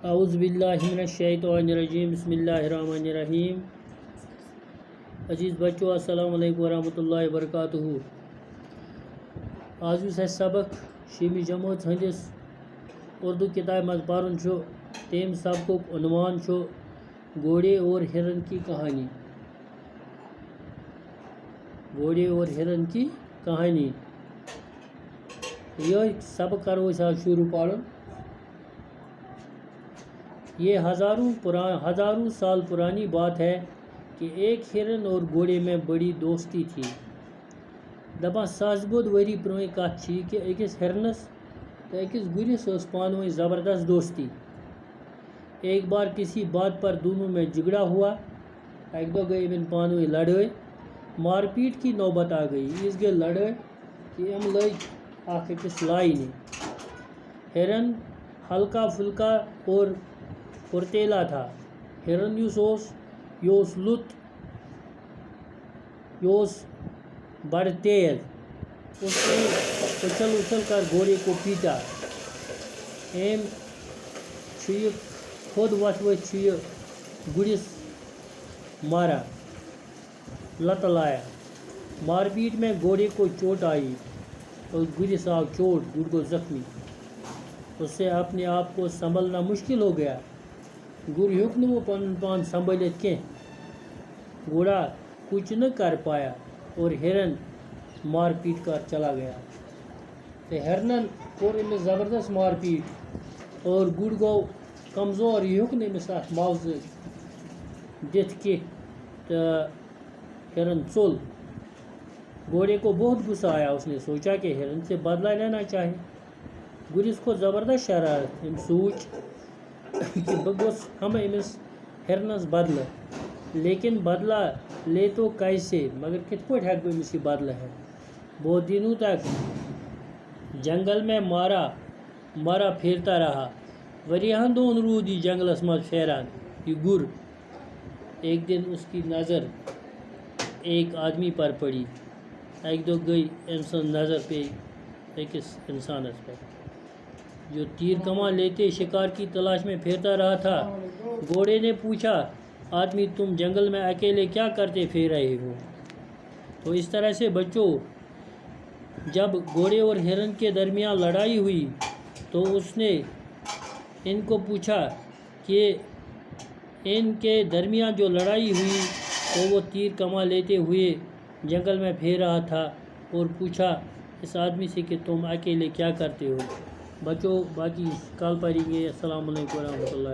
اعوذ باللہ من الشیطان الرجیم بسم اللہ الرحمن الرحیم۔ عزیز بچوں السلام علیکم ورحمۃ اللہ وبرکاتہ۔ آج اس سبق شیمی جماعت ہندس اردو کتاب مز پرن تم سبق عنوان گھوڑے اور ہرن کی کہانی۔ گھوڑے اور ہرن کی کہانی یہ سبق کرو آج شروع پڑھن۔ یہ ہزاروں سال پرانی بات ہے کہ ایک ہرن اور گھوڑے میں بڑی دوستی تھی۔ دپان ساس بود وری پرانی کت چھ کہ اکس ہرنس تو اکس گرس پانوی زبردست دوستی۔ ایک بار کسی بات پر دونوں میں جھگڑا ہوا۔ ایک دو گئی ان پانوی لڑائی، مار پیٹ کی نوبت آ گئی۔ اس گئی لڑائی کہ ام لگ اکس لائن۔ ہرن ہلکا پھلکا اور پرتیلا تھا۔ ہرن یوس لط یوس بڑ تیز۔ اس نے اچھل کر گھوڑے کو پیٹا۔ ایم خود وت گرس مارا لت لایا۔ مار پیٹ میں گھوڑے کو چوٹ آئی اور گرس آو چوٹ، گر کو زخمی۔ اس سے اپنے آپ کو سنبھلنا مشکل ہو گیا۔ گر ہیوک نہ وہ پن پان سنبھلت کی، گھوڑا کچھ نہ کر پایا اور ہرن مار پیٹ کر چلا گیا۔ تو ہرنن کور امس زبردست مار پیٹ اور گر گو کمزور، یہ ہیوک نہ امس ات معاوضہ دت کی، تو ہرن ژول۔ گھوڑے کو بہت غصہ آیا۔ اس نے سوچا کہ ہرن سے بدلہ لینا چاہے۔ گرس کو زبردست شرارت، ام سوچ کہ بس ہم امس ہرنس بدلہ، لیکن بدلہ لے تو کیسے، مگر کت پٹ ہیک بہ امس یہ بدلہ ہے۔ بہت دنوں تک جنگل میں مرا پھرتا رہا۔ وریہن دون رود یہ جنگلس مز پھیران یہ گر۔ ایک دن اس کی نظر ایک آدمی پر پڑی۔ ایک دو گئی انسان نظر پہ ایکس انسانس پر جو تیر کمان لیتے شکار کی تلاش میں پھرتا رہا تھا۔ گھوڑے نے پوچھا، آدمی تم جنگل میں اکیلے کیا کرتے پھر رہے ہو؟ تو اس طرح سے بچوں، جب گھوڑے اور ہرن کے درمیان لڑائی ہوئی تو اس نے ان کو پوچھا کہ ان کے درمیان جو لڑائی ہوئی تو وہ تیر کمان لیتے ہوئے جنگل میں پھر رہا تھا، اور پوچھا اس آدمی سے کہ تم اکیلے کیا کرتے ہو؟ بچوں باقی کل پڑھیں گے۔ السلام علیکم ورحمۃ اللہ۔